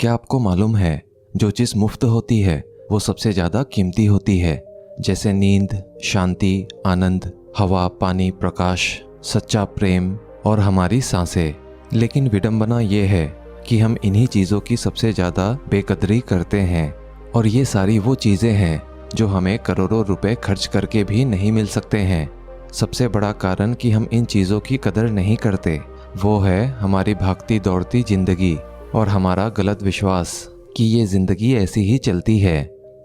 क्या आपको मालूम है, जो चीज़ मुफ्त होती है वो सबसे ज़्यादा कीमती होती है। जैसे नींद, शांति, आनंद, हवा, पानी, प्रकाश, सच्चा प्रेम और हमारी सांसें। लेकिन विडंबना ये है कि हम इन्हीं चीज़ों की सबसे ज़्यादा बेकदरी करते हैं। और ये सारी वो चीज़ें हैं जो हमें करोड़ों रुपए खर्च करके भी नहीं मिल सकते हैं। सबसे बड़ा कारण कि हम इन चीज़ों की कदर नहीं करते वो है हमारी भागती दौड़ती जिंदगी और हमारा गलत विश्वास कि ये ज़िंदगी ऐसी ही चलती है।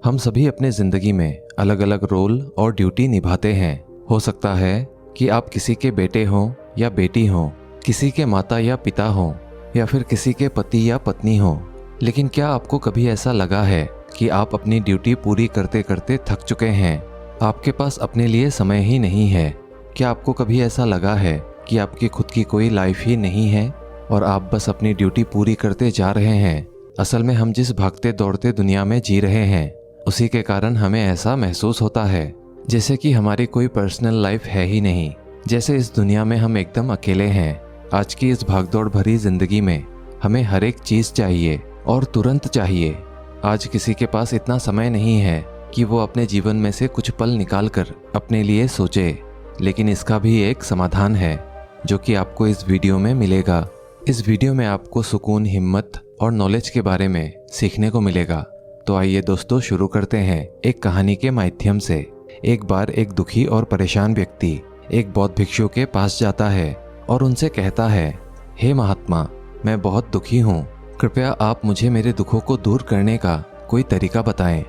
हम सभी अपने ज़िंदगी में अलग अलग रोल और ड्यूटी निभाते हैं। हो सकता है कि आप किसी के बेटे हों या बेटी हों, किसी के माता या पिता हों, या फिर किसी के पति या पत्नी हों। लेकिन क्या आपको कभी ऐसा लगा है कि आप अपनी ड्यूटी पूरी करते करते थक चुके हैं, आपके पास अपने लिए समय ही नहीं है? क्या आपको कभी ऐसा लगा है कि आपकी खुद की कोई लाइफ ही नहीं है और आप बस अपनी ड्यूटी पूरी करते जा रहे हैं? असल में हम जिस भागते दौड़ते दुनिया में जी रहे हैं उसी के कारण हमें ऐसा महसूस होता है जैसे कि हमारी कोई पर्सनल लाइफ है ही नहीं, जैसे इस दुनिया में हम एकदम अकेले हैं। आज की इस भागदौड़ भरी जिंदगी में हमें हर एक चीज़ चाहिए और तुरंत चाहिए। आज किसी के पास इतना समय नहीं है कि वो अपने जीवन में से कुछ पल निकाल कर अपने लिए सोचे। लेकिन इसका भी एक समाधान है जो कि आपको इस वीडियो में मिलेगा। इस वीडियो में आपको सुकून, हिम्मत और नॉलेज के बारे में सीखने को मिलेगा। तो आइए दोस्तों, शुरू करते हैं एक कहानी के माध्यम से। एक बार एक दुखी और परेशान व्यक्ति एक बौद्ध भिक्षु के पास जाता है और उनसे कहता है, हे महात्मा, मैं बहुत दुखी हूँ, कृपया आप मुझे मेरे दुखों को दूर करने का कोई तरीका बताएं।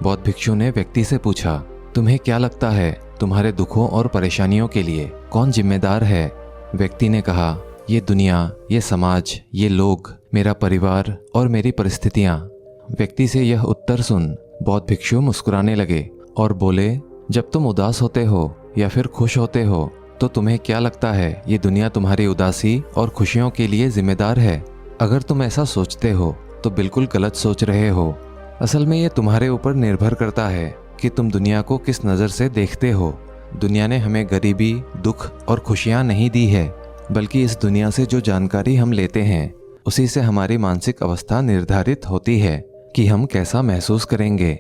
बौद्ध भिक्षु ने व्यक्ति से पूछा, तुम्हें क्या लगता है तुम्हारे दुखों और परेशानियों के लिए कौन जिम्मेदार है? व्यक्ति ने कहा, ये दुनिया, ये समाज, ये लोग, मेरा परिवार और मेरी परिस्थितियाँ। व्यक्ति से यह उत्तर सुन बौद्ध भिक्षु मुस्कुराने लगे और बोले, जब तुम उदास होते हो या फिर खुश होते हो तो तुम्हें क्या लगता है ये दुनिया तुम्हारी उदासी और खुशियों के लिए जिम्मेदार है? अगर तुम ऐसा सोचते हो तो बिल्कुल गलत सोच रहे हो। असल में ये तुम्हारे ऊपर निर्भर करता है कि तुम दुनिया को किस नज़र से देखते हो। दुनिया ने हमें गरीबी, दुख और खुशियाँ नहीं दी है, बल्कि इस दुनिया से जो जानकारी हम लेते हैं उसी से हमारी मानसिक अवस्था निर्धारित होती है कि हम कैसा महसूस करेंगे।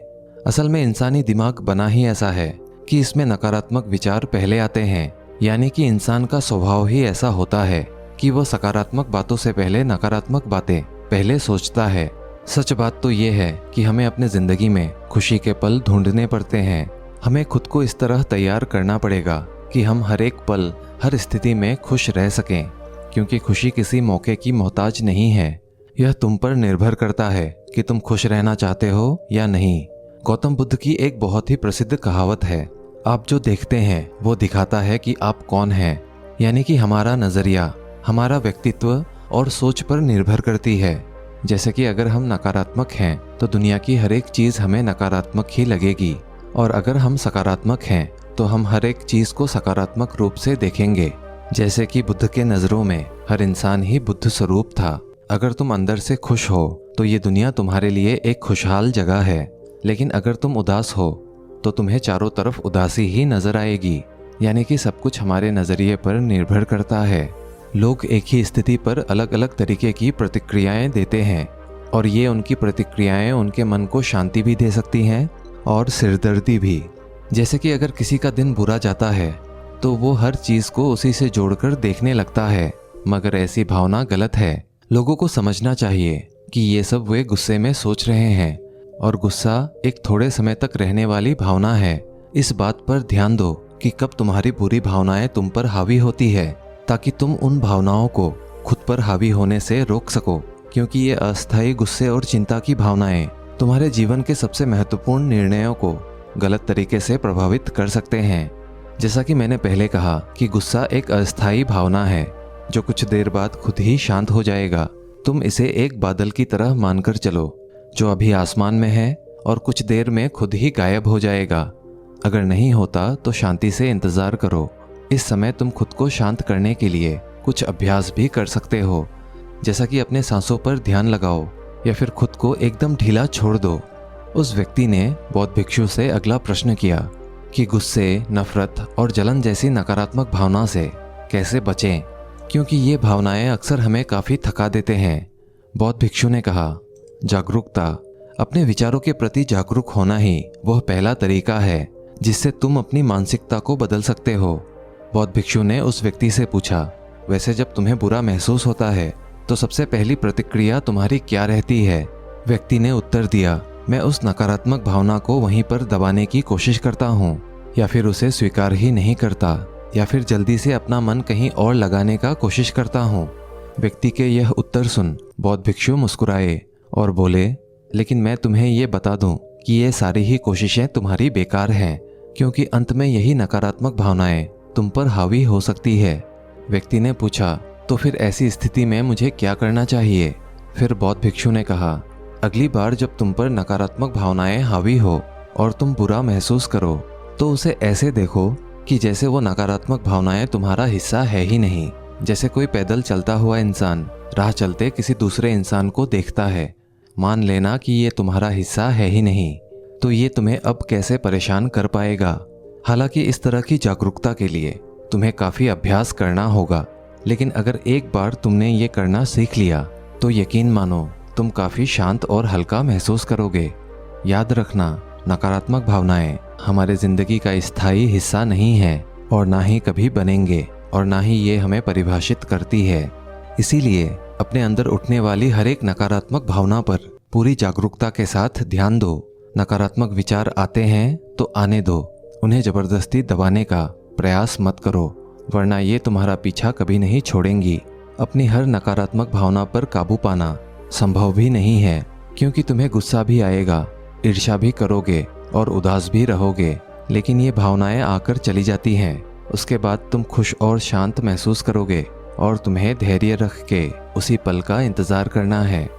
असल में इंसानी दिमाग बना ही ऐसा है कि इसमें नकारात्मक विचार पहले आते हैं, यानी कि इंसान का स्वभाव ही ऐसा होता है कि वो सकारात्मक बातों से पहले नकारात्मक बातें पहले सोचता है। सच बात तो ये है कि हमें अपने ज़िंदगी में खुशी के पल ढूंढने पड़ते हैं। हमें खुद को इस तरह तैयार करना पड़ेगा कि हम हर एक पल, हर स्थिति में खुश रह सकें, क्योंकि खुशी किसी मौके की मोहताज नहीं है। यह तुम पर निर्भर करता है कि तुम खुश रहना चाहते हो या नहीं। गौतम बुद्ध की एक बहुत ही प्रसिद्ध कहावत है, आप जो देखते हैं वो दिखाता है कि आप कौन हैं। यानी कि हमारा नज़रिया हमारा व्यक्तित्व और सोच पर निर्भर करती है। जैसे कि अगर हम नकारात्मक हैं तो दुनिया की हर एक चीज़ हमें नकारात्मक ही लगेगी, और अगर हम सकारात्मक हैं तो हम हर एक चीज़ को सकारात्मक रूप से देखेंगे। जैसे कि बुद्ध के नज़रों में हर इंसान ही बुद्ध स्वरूप था। अगर तुम अंदर से खुश हो तो ये दुनिया तुम्हारे लिए एक खुशहाल जगह है, लेकिन अगर तुम उदास हो तो तुम्हें चारों तरफ उदासी ही नज़र आएगी। यानी कि सब कुछ हमारे नज़रिए पर निर्भर करता है। लोग एक ही स्थिति पर अलग अलग तरीके की प्रतिक्रियाएं देते हैं, और ये उनकी प्रतिक्रियाएं उनके मन को शांति भी दे सकती हैं और सिरदर्दी भी। जैसे कि अगर किसी का दिन बुरा जाता है तो वो हर चीज़ को उसी से जोड़कर देखने लगता है, मगर ऐसी भावना गलत है। लोगों को समझना चाहिए कि ये सब वे गुस्से में सोच रहे हैं, और गुस्सा एक थोड़े समय तक रहने वाली भावना है। इस बात पर ध्यान दो कि कब तुम्हारी बुरी भावनाएं तुम पर हावी होती है, ताकि तुम उन भावनाओं को खुद पर हावी होने से रोक सको, क्योंकि ये अस्थायी गुस्से और चिंता की भावनाएं तुम्हारे जीवन के सबसे महत्वपूर्ण निर्णयों को गलत तरीके से प्रभावित कर सकते हैं। जैसा कि मैंने पहले कहा कि गुस्सा एक अस्थायी भावना है जो कुछ देर बाद खुद ही शांत हो जाएगा। तुम इसे एक बादल की तरह मानकर चलो जो अभी आसमान में है और कुछ देर में खुद ही गायब हो जाएगा। अगर नहीं होता तो शांति से इंतज़ार करो। इस समय तुम खुद को शांत करने के लिए कुछ अभ्यास भी कर सकते हो, जैसा कि अपने सांसों पर ध्यान लगाओ या फिर खुद को एकदम ढीला छोड़ दो। उस व्यक्ति ने बौद्ध भिक्षु से अगला प्रश्न किया कि गुस्से, नफरत और जलन जैसी नकारात्मक भावना से कैसे बचें, क्योंकि ये भावनाएं अक्सर हमें काफ़ी थका देते हैं। बौद्ध भिक्षु ने कहा, जागरूकता। अपने विचारों के प्रति जागरूक होना ही वह पहला तरीका है जिससे तुम अपनी मानसिकता को बदल सकते हो। बौद्ध भिक्षु ने उस व्यक्ति से पूछा, वैसे जब तुम्हें बुरा महसूस होता है तो सबसे पहली प्रतिक्रिया तुम्हारी क्या रहती है? व्यक्ति ने उत्तर दिया, मैं उस नकारात्मक भावना को वहीं पर दबाने की कोशिश करता हूँ, या फिर उसे स्वीकार ही नहीं करता, या फिर जल्दी से अपना मन कहीं और लगाने का कोशिश करता हूँ। व्यक्ति के यह उत्तर सुन बौद्ध भिक्षु मुस्कुराए और बोले, लेकिन मैं तुम्हें ये बता दूं कि ये सारी ही कोशिशें तुम्हारी बेकार हैं, क्योंकि अंत में यही नकारात्मक भावनाएं तुम पर हावी हो सकती है। व्यक्ति ने पूछा, तो फिर ऐसी स्थिति में मुझे क्या करना चाहिए? फिर बौद्ध भिक्षु ने कहा, अगली बार जब तुम पर नकारात्मक भावनाएं हावी हो और तुम बुरा महसूस करो तो उसे ऐसे देखो कि जैसे वो नकारात्मक भावनाएं तुम्हारा हिस्सा है ही नहीं। जैसे कोई पैदल चलता हुआ इंसान राह चलते किसी दूसरे इंसान को देखता है, मान लेना कि ये तुम्हारा हिस्सा है ही नहीं, तो ये तुम्हें अब कैसे परेशान कर पाएगा? हालांकि इस तरह की जागरूकता के लिए तुम्हें काफ़ी अभ्यास करना होगा, लेकिन अगर एक बार तुमने ये करना सीख लिया तो यकीन मानो तुम काफ़ी शांत और हल्का महसूस करोगे। याद रखना, नकारात्मक भावनाएं हमारे ज़िंदगी का स्थायी हिस्सा नहीं है और ना ही कभी बनेंगे, और ना ही ये हमें परिभाषित करती है। इसीलिए अपने अंदर उठने वाली हर एक नकारात्मक भावना पर पूरी जागरूकता के साथ ध्यान दो। नकारात्मक विचार आते हैं तो आने दो, उन्हें जबरदस्ती दबाने का प्रयास मत करो, वरना ये तुम्हारा पीछा कभी नहीं छोड़ेंगी। अपनी हर नकारात्मक भावना पर काबू पाना संभव भी नहीं है, क्योंकि तुम्हें गुस्सा भी आएगा, ईर्ष्या भी करोगे और उदास भी रहोगे, लेकिन ये भावनाएं आकर चली जाती हैं। उसके बाद तुम खुश और शांत महसूस करोगे और तुम्हें धैर्य रख के उसी पल का इंतजार करना है।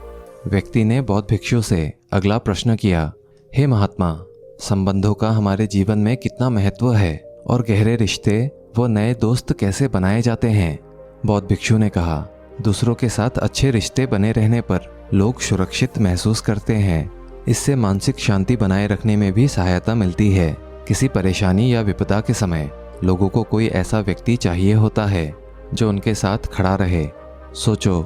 व्यक्ति ने बौद्ध भिक्षु से अगला प्रश्न किया, हे महात्मा, संबंधों का हमारे जीवन में कितना महत्व है और गहरे रिश्ते व नए दोस्त कैसे बनाए जाते हैं? बौद्ध भिक्षु ने कहा, दूसरों के साथ अच्छे रिश्ते बने रहने पर लोग सुरक्षित महसूस करते हैं। इससे मानसिक शांति बनाए रखने में भी सहायता मिलती है। किसी परेशानी या विपदा के समय लोगों को कोई ऐसा व्यक्ति चाहिए होता है जो उनके साथ खड़ा रहे। सोचो,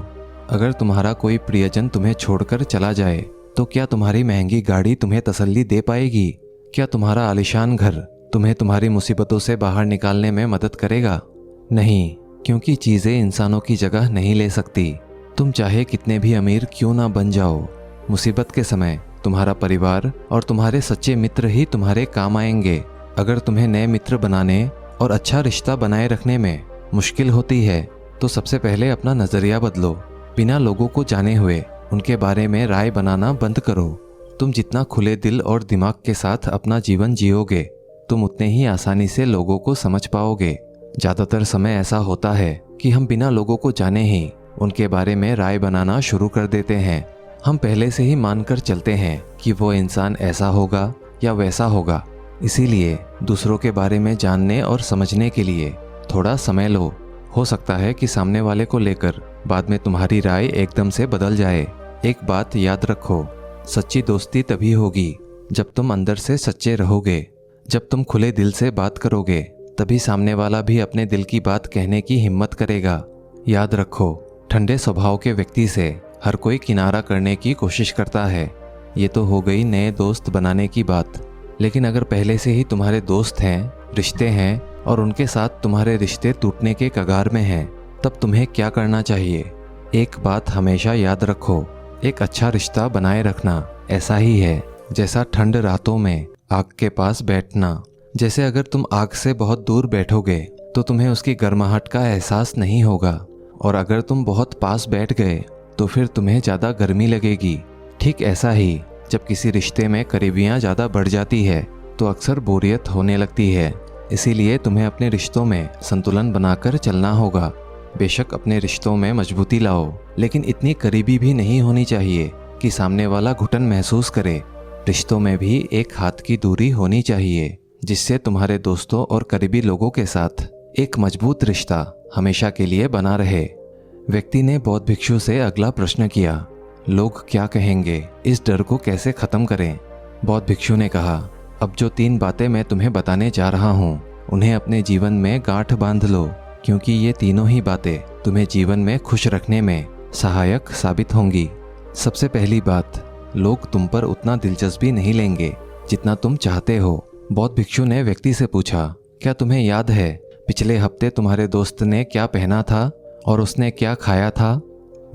अगर तुम्हारा कोई प्रियजन तुम्हें छोड़कर चला जाए तो क्या तुम्हारी महंगी गाड़ी तुम्हें तसल्ली दे पाएगी? क्या तुम्हारा आलीशान घर तुम्हें तुम्हारी मुसीबतों से बाहर निकालने में मदद करेगा? नहीं, क्योंकि चीज़ें इंसानों की जगह नहीं ले सकती। तुम चाहे कितने भी अमीर क्यों ना बन जाओ, मुसीबत के समय तुम्हारा परिवार और तुम्हारे सच्चे मित्र ही तुम्हारे काम आएंगे। अगर तुम्हें नए मित्र बनाने और अच्छा रिश्ता बनाए रखने में मुश्किल होती है तो सबसे पहले अपना नज़रिया बदलो। बिना लोगों को जाने हुए उनके बारे में राय बनाना बंद करो। तुम जितना खुले दिल और दिमाग के साथ अपना जीवन जियोगे, तुम उतने ही आसानी से लोगों को समझ पाओगे। ज़्यादातर समय ऐसा होता है कि हम बिना लोगों को जाने ही उनके बारे में राय बनाना शुरू कर देते हैं। हम पहले से ही मानकर चलते हैं कि वो इंसान ऐसा होगा या वैसा होगा। इसीलिए दूसरों के बारे में जानने और समझने के लिए थोड़ा समय लो। हो सकता है कि सामने वाले को लेकर बाद में तुम्हारी राय एकदम से बदल जाए। एक बात याद रखो, सच्ची दोस्ती तभी होगी जब तुम अंदर से सच्चे रहोगे। जब तुम खुले दिल से बात करोगे तभी सामने वाला भी अपने दिल की बात कहने की हिम्मत करेगा। याद रखो, ठंडे स्वभाव के व्यक्ति से हर कोई किनारा करने की कोशिश करता है। ये तो हो गई नए दोस्त बनाने की बात, लेकिन अगर पहले से ही तुम्हारे दोस्त हैं, रिश्ते हैं और उनके साथ तुम्हारे रिश्ते टूटने के कगार में हैं, तब तुम्हें क्या करना चाहिए? एक बात हमेशा याद रखो, एक अच्छा रिश्ता बनाए रखना ऐसा ही है जैसा ठंड रातों में आग के पास बैठना। जैसे अगर तुम आग से बहुत दूर बैठोगे तो तुम्हें उसकी गर्माहट का एहसास नहीं होगा, और अगर तुम बहुत पास बैठ गए तो फिर तुम्हें ज़्यादा गर्मी लगेगी। ठीक ऐसा ही जब किसी रिश्ते में करीबियाँ ज़्यादा बढ़ जाती है तो अक्सर बोरियत होने लगती है। इसीलिए तुम्हें अपने रिश्तों में संतुलन बनाकर चलना होगा। बेशक अपने रिश्तों में मजबूती लाओ, लेकिन इतनी करीबी भी नहीं होनी चाहिए कि सामने वाला घुटन महसूस करे। रिश्तों में भी एक हाथ की दूरी होनी चाहिए, जिससे तुम्हारे दोस्तों और करीबी लोगों के साथ एक मजबूत रिश्ता हमेशा के लिए बना रहे। व्यक्ति ने बौद्ध भिक्षु से अगला प्रश्न किया, लोग क्या कहेंगे, इस डर को कैसे खत्म करें? बौद्ध भिक्षु ने कहा, अब जो 3 बातें मैं तुम्हें बताने जा रहा हूँ उन्हें अपने जीवन में गांठ बांध लो, क्योंकि ये तीनों ही बातें तुम्हें जीवन में खुश रखने में सहायक साबित होंगी। सबसे पहली बात, लोग तुम पर उतना दिलचस्पी नहीं लेंगे जितना तुम चाहते हो। बौद्ध भिक्षु ने व्यक्ति से पूछा, क्या तुम्हें याद है पिछले हफ्ते तुम्हारे दोस्त ने क्या पहना था और उसने क्या खाया था?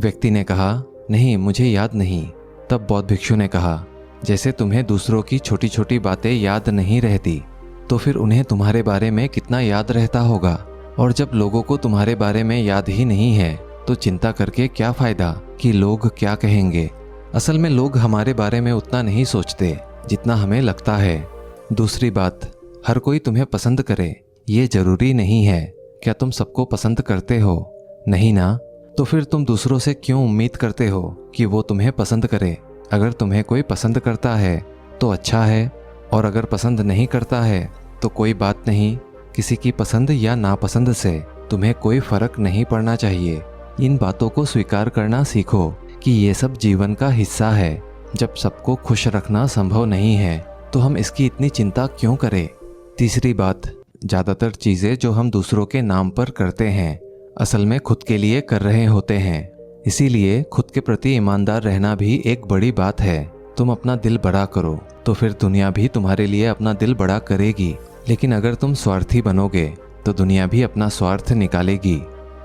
व्यक्ति ने कहा, नहीं, मुझे याद नहीं। तब बौद्ध भिक्षु ने कहा, जैसे तुम्हें दूसरों की छोटी छोटी बातें याद नहीं रहती, तो फिर उन्हें तुम्हारे बारे में कितना याद रहता होगा। और जब लोगों को तुम्हारे बारे में याद ही नहीं है तो चिंता करके क्या फ़ायदा कि लोग क्या कहेंगे। असल में लोग हमारे बारे में उतना नहीं सोचते जितना हमें लगता है। दूसरी बात, हर कोई तुम्हें पसंद करे ये ज़रूरी नहीं है। क्या तुम सबको पसंद करते हो? नहीं ना, तो फिर तुम दूसरों से क्यों उम्मीद करते हो कि वो तुम्हें पसंद करे? अगर तुम्हें कोई पसंद करता है तो अच्छा है, और अगर पसंद नहीं करता है तो कोई बात नहीं। किसी की पसंद या नापसंद से तुम्हें कोई फर्क नहीं पड़ना चाहिए। इन बातों को स्वीकार करना सीखो कि ये सब जीवन का हिस्सा है। जब सबको खुश रखना संभव नहीं है तो हम इसकी इतनी चिंता क्यों करें? तीसरी बात, ज़्यादातर चीज़ें जो हम दूसरों के नाम पर करते हैं असल में खुद के लिए कर रहे होते हैं। इसीलिए खुद के प्रति ईमानदार रहना भी एक बड़ी बात है। तुम अपना दिल बड़ा करो तो फिर दुनिया भी तुम्हारे लिए अपना दिल बड़ा करेगी। लेकिन अगर तुम स्वार्थी बनोगे तो दुनिया भी अपना स्वार्थ निकालेगी।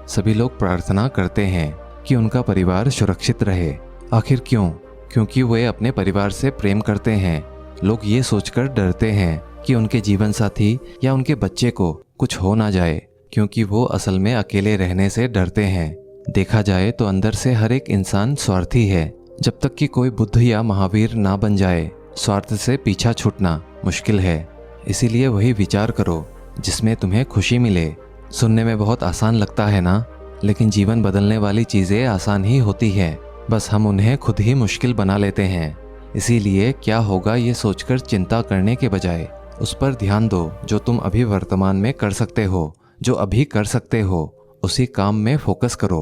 सभी लोग प्रार्थना करते हैं कि उनका परिवार सुरक्षित रहे। आखिर क्यों? क्योंकि वे अपने परिवार से प्रेम करते हैं। लोग ये सोचकर डरते हैं कि उनके जीवन साथी या उनके बच्चे को कुछ हो ना जाए, क्योंकि वो असल में अकेले रहने से डरते हैं। देखा जाए तो अंदर से हर एक इंसान स्वार्थी है। जब तक कि कोई बुद्ध या महावीर ना बन जाए, स्वार्थ से पीछा छूटना मुश्किल है। इसीलिए वही विचार करो जिसमें तुम्हें खुशी मिले। सुनने में बहुत आसान लगता है ना, लेकिन जीवन बदलने वाली चीज़ें आसान ही होती है, बस हम उन्हें खुद ही मुश्किल बना लेते हैं। इसीलिए क्या होगा ये सोचकर चिंता करने के बजाय उस पर ध्यान दो जो तुम अभी वर्तमान में कर सकते हो। जो अभी कर सकते हो उसी काम में फोकस करो।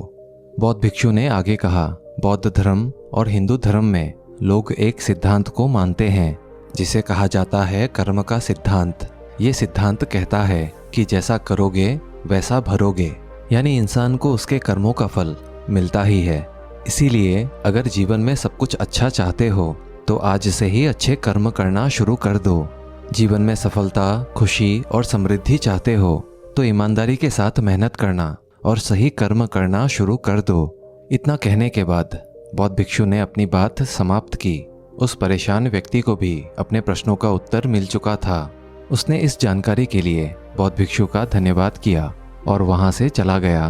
बौद्ध भिक्षु ने आगे कहा, बौद्ध धर्म और हिंदू धर्म में लोग एक सिद्धांत को मानते हैं जिसे कहा जाता है कर्म का सिद्धांत। ये सिद्धांत कहता है कि जैसा करोगे वैसा भरोगे, यानी इंसान को उसके कर्मों का फल मिलता ही है। इसीलिए अगर जीवन में सब कुछ अच्छा चाहते हो तो आज से ही अच्छे कर्म करना शुरू कर दो। जीवन में सफलता, खुशी और समृद्धि चाहते हो तो ईमानदारी के साथ मेहनत करना और सही कर्म करना शुरू कर दो। इतना कहने के बाद बौद्ध भिक्षु ने अपनी बात समाप्त की। उस परेशान व्यक्ति को भी अपने प्रश्नों का उत्तर मिल चुका था। उसने इस जानकारी के लिए बौद्ध भिक्षु का धन्यवाद किया और वहां से चला गया।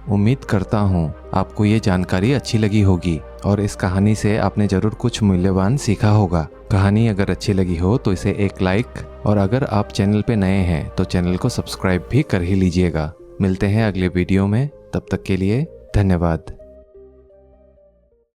उम्मीद करता हूँ आपको ये जानकारी अच्छी लगी होगी और इस कहानी से आपने ज़रूर कुछ मूल्यवान सीखा होगा। कहानी अगर अच्छी लगी हो तो इसे एक लाइक, और अगर आप चैनल पे नए हैं तो चैनल को सब्सक्राइब भी कर ही लीजिएगा। मिलते हैं अगले वीडियो में, तब तक के लिए धन्यवाद।